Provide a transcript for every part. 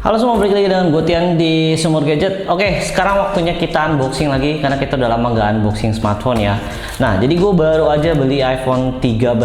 Halo semua, balik lagi dengan gue Tian di Sumur Gadget. Oke, sekarang waktunya kita unboxing lagi karena kita udah lama nggak unboxing smartphone ya. Nah, jadi gue baru aja beli iPhone 13.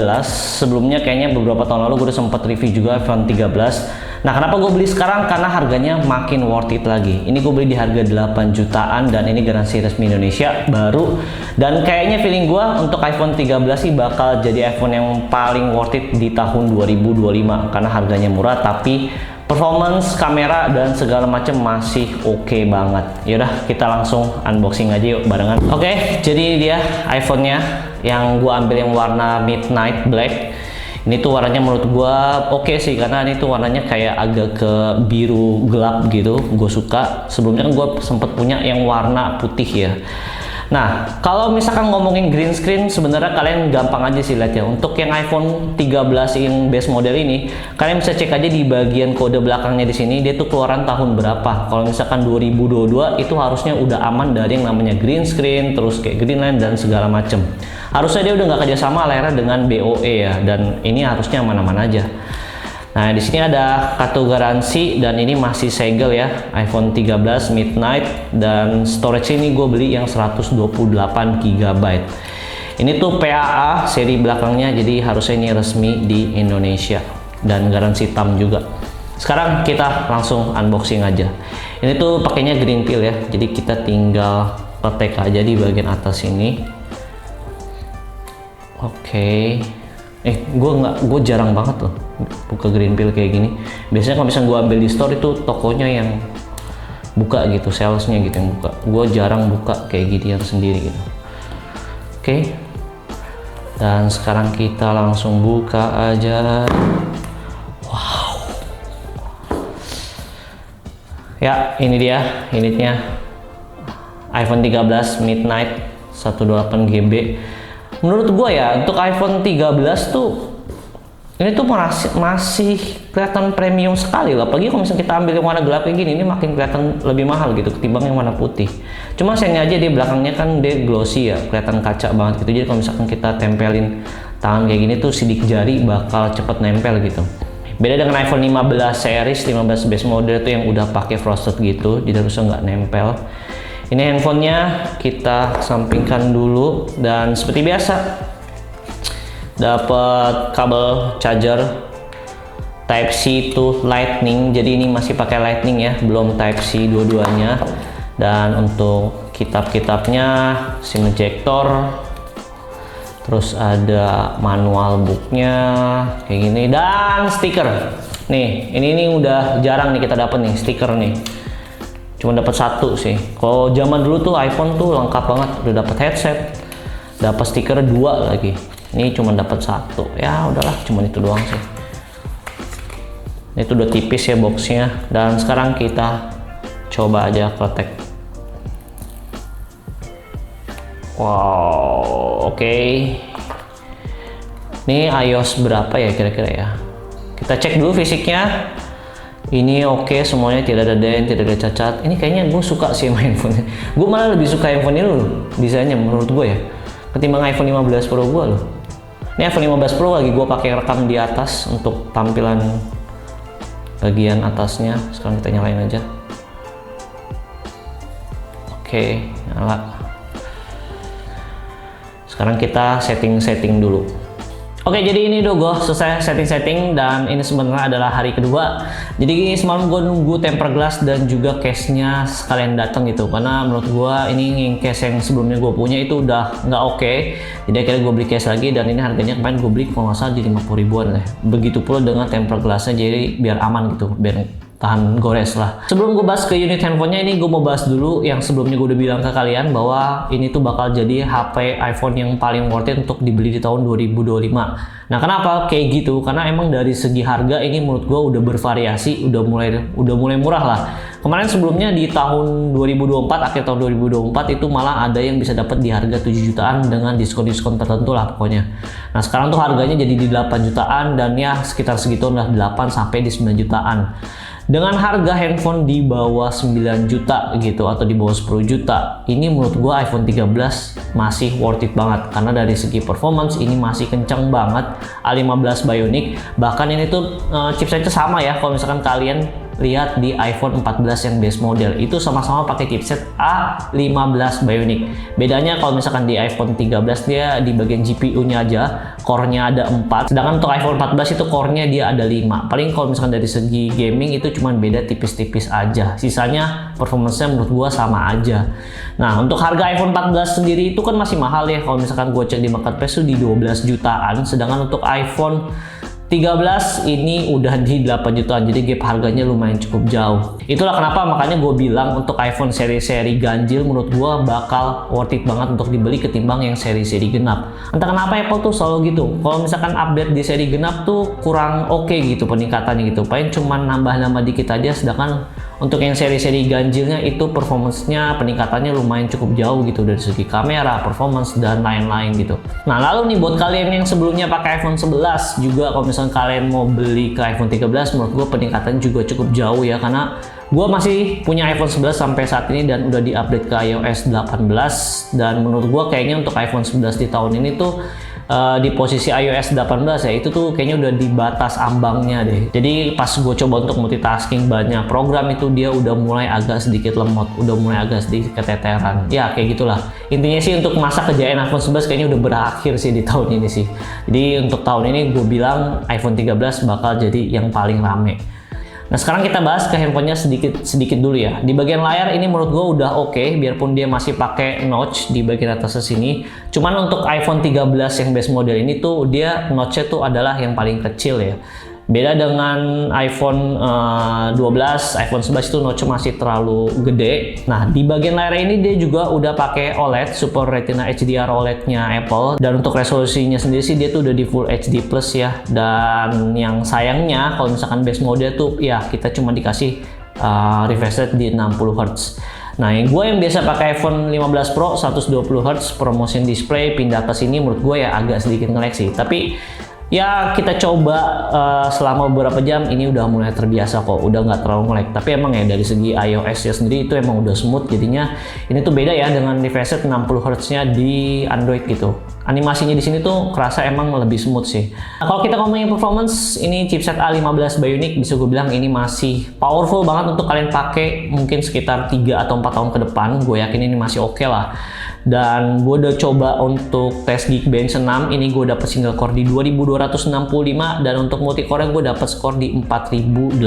Sebelumnya kayaknya beberapa tahun lalu gue udah sempat review juga iPhone 13. Nah, kenapa gue beli sekarang? Karena harganya makin worth it lagi. Ini gue beli di harga 8 jutaan dan ini garansi resmi Indonesia, baru. Dan kayaknya feeling gue untuk iPhone 13 sih bakal jadi iPhone yang paling worth it di tahun 2025 karena harganya murah tapi performance, kamera, dan segala macam masih oke banget. Yaudah, kita langsung unboxing aja yuk barengan. Oke, jadi ini dia iPhone-nya yang gua ambil yang warna Midnight Black. Ini tuh warnanya menurut gua oke sih, karena ini tuh warnanya kayak agak ke biru gelap gitu. Gue suka. Sebelumnya kan gue sempet punya yang warna putih ya. Nah, kalau misalkan ngomongin green screen, sebenarnya kalian gampang aja sih lihat ya. Untuk yang iPhone 13 yang base model ini, kalian bisa cek aja di bagian kode belakangnya di sini, dia tuh keluaran tahun berapa. Kalau misalkan 2022 itu harusnya udah aman dari yang namanya green screen, terus kayak green line dan segala macem. Harusnya dia udah nggak kerjasama layarnya dengan BOE ya, dan ini harusnya aman-aman aja. Nah, di sini ada kartu garansi dan ini masih segel ya, iPhone 13 Midnight, dan storage ini gue beli yang 128 GB. Ini tuh PAA seri belakangnya, jadi harusnya ini resmi di Indonesia dan garansi TAM juga. Sekarang kita langsung unboxing aja. Ini tuh pakainya green peel ya, jadi kita tinggal petek aja di bagian atas ini. Oke. Gue jarang banget loh buka green peel kayak gini. Biasanya kalau misalnya gue ambil di store itu tokonya yang buka gitu, salesnya gitu yang buka. Gue jarang buka kayak gini yang sendiri gitu. Oke. Dan sekarang kita langsung buka aja. Wow. Ya, ini dia unitnya. iPhone 13 Midnight 128 GB. Menurut gue ya, untuk iPhone 13 tuh ini tuh masih kelihatan premium sekali lah. Apalagi kalau misalnya kita ambil yang warna gelap kayak gini, ini makin kelihatan lebih mahal gitu ketimbang yang warna putih. Cuma sayangnya aja dia belakangnya kan dia glossy ya, kelihatan kaca banget gitu. Jadi kalau misalkan kita tempelin tangan kayak gini tuh sidik jari bakal cepet nempel gitu. Beda dengan iPhone 15 series, 15 base model itu yang udah pakai frosted gitu, jadi harusnya nggak nempel. Ini handphonenya kita sampingkan dulu, dan seperti biasa dapat kabel charger Type C to Lightning. Jadi ini masih pakai Lightning ya, belum Type C dua-duanya. Dan untuk kitab-kitabnya SIM ejector, terus ada manual booknya kayak gini, dan stiker. Nih, ini udah jarang nih kita dapat nih stiker nih. Cuma dapat satu sih. Kalau zaman dulu tuh iPhone tuh lengkap banget, udah dapat headset, dapat stiker 2 lagi. Ini cuma dapat satu. Ya udahlah, cuma itu doang sih. Itu udah tipis ya boxnya. Dan sekarang kita coba aja kletek. Wow, oke. Ini iOS berapa ya kira-kira ya? Kita cek dulu fisiknya. Ini oke, semuanya tidak ada dent, tidak ada cacat. Ini kayaknya gue suka sih main handphone. Gue malah lebih suka handphone ini loh, desainnya menurut gue ya, ketimbang iPhone 15 Pro gue loh. Ini iPhone 15 Pro lagi gue pakai rekam di atas untuk tampilan bagian atasnya. Sekarang kita nyalain aja. Oke, nyala. Sekarang kita setting dulu. Oke, jadi ini udah gue selesai setting-setting, dan ini sebenarnya adalah hari kedua. Jadi semalam gue nunggu tempered glass dan juga case-nya sekalian datang gitu, karena menurut gue ini case yang sebelumnya gue punya itu udah nggak oke. Jadi akhirnya gue beli case lagi, dan ini harganya kemarin gue beli kalau nggak salah di 50 ribuan lah. Begitu pula dengan tempered glass-nya, jadi biar aman gitu, biar tahan gores lah. Sebelum gue bahas ke unit handphonenya, ini gue mau bahas dulu yang sebelumnya gue udah bilang ke kalian bahwa ini tuh bakal jadi HP iPhone yang paling worth it untuk dibeli di tahun 2025. Nah, kenapa kayak gitu? Karena emang dari segi harga ini menurut gue udah bervariasi, udah mulai murah lah. Kemarin sebelumnya di tahun 2024, akhir tahun 2024 itu malah ada yang bisa dapat di harga 7 jutaan dengan diskon-diskon tertentu lah pokoknya. Nah, sekarang tuh harganya jadi di 8 jutaan, dan ya sekitar segitu lah, 8 sampai di 9 jutaan. Dengan harga handphone di bawah 9 juta gitu atau di bawah 10 juta, ini menurut gua iPhone 13 masih worth it banget, karena dari segi performance ini masih kencang banget. A15 Bionic, bahkan ini tuh chipsetnya sama ya. Kalau misalkan kalian lihat di iPhone 14 yang base model itu sama-sama pakai chipset A15 Bionic. Bedanya kalau misalkan di iPhone 13 dia di bagian GPU-nya aja core-nya ada 4, sedangkan untuk iPhone 14 itu core-nya dia ada 5. Paling kalau misalkan dari segi gaming itu cuman beda tipis-tipis aja. Sisanya performance-nya menurut gua sama aja. Nah, untuk harga iPhone 14 sendiri itu kan masih mahal ya. Kalau misalkan gua cek di marketplace itu di 12 jutaan, sedangkan untuk iPhone 13 ini udah di 8 jutaan, jadi gap harganya lumayan cukup jauh. Itulah kenapa makanya gue bilang untuk iPhone seri-seri ganjil menurut gue bakal worth it banget untuk dibeli ketimbang yang seri-seri genap. Entah kenapa Apple tuh selalu gitu, kalau misalkan update di seri genap tuh kurang oke gitu peningkatannya gitu, paling cuman nambah-nambah dikit aja, sedangkan untuk yang seri-seri ganjilnya itu performance-nya peningkatannya lumayan cukup jauh gitu dari segi kamera, performance, dan lain-lain gitu. Nah lalu nih buat kalian yang sebelumnya pakai iPhone 11 juga, kalau misalnya kalian mau beli ke iPhone 13 menurut gue peningkatannya juga cukup jauh ya, karena gue masih punya iPhone 11 sampai saat ini dan udah di-update ke iOS 18, dan menurut gue kayaknya untuk iPhone 11 di tahun ini tuh di posisi iOS 18 ya, itu tuh kayaknya udah di batas ambangnya deh. Jadi pas gue coba untuk multitasking banyak program itu dia udah mulai agak sedikit lemot, udah mulai agak sedikit keteteran. Ya kayak gitulah. Intinya sih untuk masa kejayaan iPhone 11 kayaknya udah berakhir sih di tahun ini sih. Jadi untuk tahun ini gue bilang iPhone 13 bakal jadi yang paling rame. Nah sekarang kita bahas ke handphonenya sedikit dulu ya. Di bagian layar ini menurut gue udah oke, biarpun dia masih pakai notch di bagian atasnya sini. Cuman untuk iPhone 13 yang base model ini tuh dia notchnya tuh adalah yang paling kecil ya. Beda dengan iPhone 12, iPhone 11 itu notch masih terlalu gede. Nah, di bagian layar ini dia juga udah pakai OLED, Super Retina HDR OLED-nya Apple. Dan untuk resolusinya sendiri sih dia tuh udah di Full HD Plus ya. Dan yang sayangnya kalau misalkan base mode tuh ya kita cuma dikasih refresh rate di 60 Hz. Nah, gue yang biasa pakai iPhone 15 Pro 120 Hz, ProMotion Display pindah ke sini menurut gue ya agak sedikit nge-lag sih. Tapi ya kita coba selama beberapa jam ini udah mulai terbiasa kok, udah nggak terlalu nge-lag. Tapi emang ya dari segi iOS ya sendiri itu emang udah smooth, jadinya ini tuh beda ya dengan refresh rate 60 Hz-nya di Android gitu. Animasinya di sini tuh kerasa emang lebih smooth sih. Nah, kalau kita ngomongin performance, ini chipset A15 Bionic bisa gue bilang ini masih powerful banget untuk kalian pakai mungkin sekitar 3 atau 4 tahun ke depan. Gue yakin ini masih oke lah. Dan gue udah coba untuk tes Geekbench 6, ini gue dapet single core di 2265, dan untuk multicore gue dapet skor di 4825.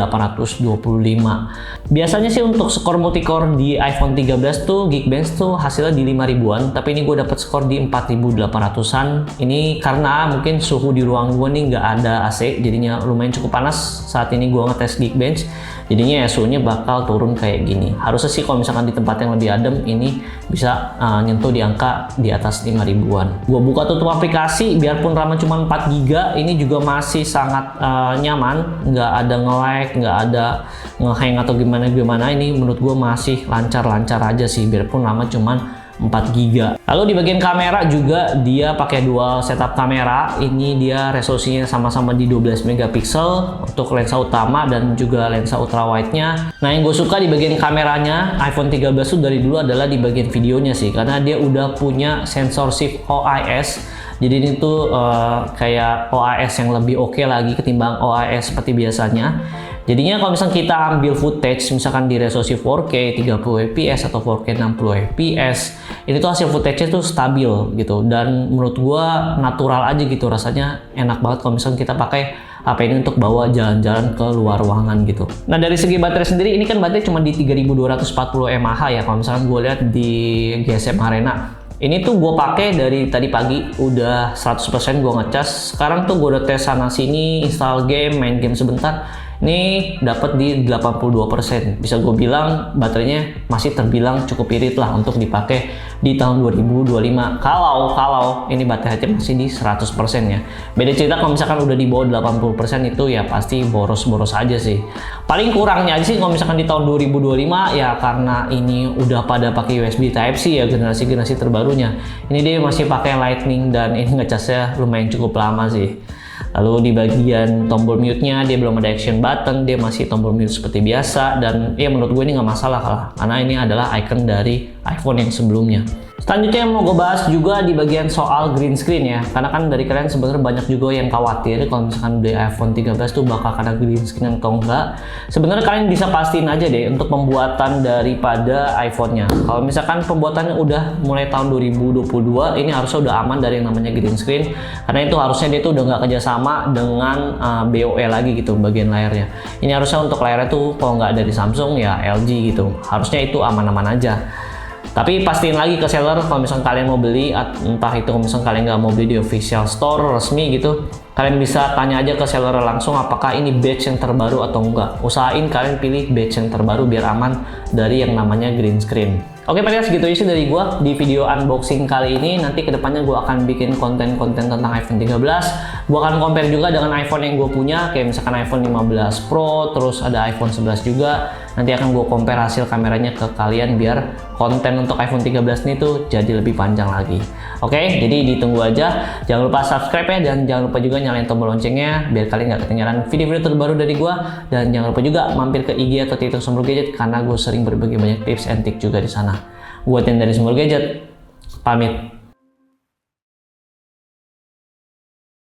Biasanya sih untuk skor multicore di iPhone 13 tuh Geekbench tuh hasilnya di 5000-an, tapi ini gue dapet skor di 4800-an. Ini karena mungkin suhu di ruang gue nih nggak ada AC, jadinya lumayan cukup panas saat ini gue ngetes Geekbench. Jadinya ya suhunya bakal turun kayak gini. Harusnya sih kalau misalkan di tempat yang lebih adem ini bisa nyentuh di angka di atas 5000-an. Gue buka tutup aplikasi, biarpun RAM cuma 4 GB, ini juga masih sangat nyaman, nggak ada nge-lag, nggak ada nge-hang atau gimana. Ini menurut gue masih lancar-lancar aja sih, biarpun RAM cuma 4 GB. Lalu di bagian kamera juga dia pakai dual setup kamera. Ini dia resolusinya sama-sama di 12 megapiksel untuk lensa utama dan juga lensa ultrawide-nya. Nah, yang gue suka di bagian kameranya iPhone 13 itu dari dulu adalah di bagian videonya sih, karena dia udah punya sensor shift OIS. Jadi ini tuh kayak OIS yang lebih oke lagi ketimbang OIS seperti biasanya. Jadinya kalau misalnya kita ambil footage misalkan di resolusi 4K 30 fps atau 4K 60 fps, ini tuh hasil footage-nya tuh stabil gitu, dan menurut gua natural aja gitu, rasanya enak banget kalau misalnya kita pakai HP ini untuk bawa jalan-jalan ke luar ruangan gitu. Nah, dari segi baterai sendiri ini kan baterai cuma di 3240 mAh ya kalau misalkan gue lihat di GSM Arena. Ini tuh gue pakai dari tadi pagi, udah 100% gue ngecas. Sekarang tuh gue udah tes sana sini, install game, main game sebentar. Ini dapat di 82%. Bisa gue bilang baterainya masih terbilang cukup irit lah untuk dipakai di tahun 2025. Kalau ini baterainya masih di 100% ya. Beda cerita kalau misalkan udah di bawah 80% itu ya pasti boros-boros aja sih. Paling kurangnya aja sih kalau misalkan di tahun 2025 ya, karena ini udah pada pakai USB Type-C ya, generasi terbarunya. Ini dia masih pakai Lightning dan ini ngecasnya lumayan cukup lama sih. Lalu di bagian tombol mute-nya dia belum ada action button, dia masih tombol mute seperti biasa, dan ya menurut gue ini nggak masalah lah, karena ini adalah icon dari iPhone yang sebelumnya. Selanjutnya yang mau gue bahas juga di bagian soal green screen ya, karena kan dari kalian sebenarnya banyak juga yang khawatir kalau misalkan beli iPhone 13 tuh bakal kena green screen atau enggak. Sebenarnya kalian bisa pastiin aja deh untuk pembuatan daripada iPhone-nya. Kalau misalkan pembuatannya udah mulai tahun 2022, ini harusnya udah aman dari yang namanya green screen, karena itu harusnya dia tuh udah nggak kerjasama dengan BOE lagi gitu bagian layarnya. Ini harusnya untuk layarnya tuh kalau nggak dari Samsung ya LG gitu, harusnya itu aman-aman aja. Tapi pastiin lagi ke seller kalau misalnya kalian mau beli, entah itu kalau misalnya kalian nggak mau beli di official store resmi gitu, kalian bisa tanya aja ke seller langsung apakah ini batch yang terbaru atau enggak. Usahain kalian pilih batch yang terbaru biar aman dari yang namanya green screen. Oke, paling segitu isi dari gua di video unboxing kali ini. Nanti kedepannya gua akan bikin konten-konten tentang iPhone 13. Gua akan compare juga dengan iPhone yang gue punya, kayak misalkan iPhone 15 Pro, terus ada iPhone 11 juga. Nanti akan gue compare hasil kameranya ke kalian biar konten untuk iPhone 13 ini tuh jadi lebih panjang lagi. Oke, jadi ditunggu aja. Jangan lupa subscribe ya, dan jangan lupa juga nyalain tombol loncengnya biar kalian nggak ketinggalan video-video terbaru dari gua. Dan jangan lupa juga mampir ke IG atau TikTok Sumber Gadget karena gue sering berbagi banyak tips and trick juga di sana. Gua Tim dari Sumber Gadget, pamit.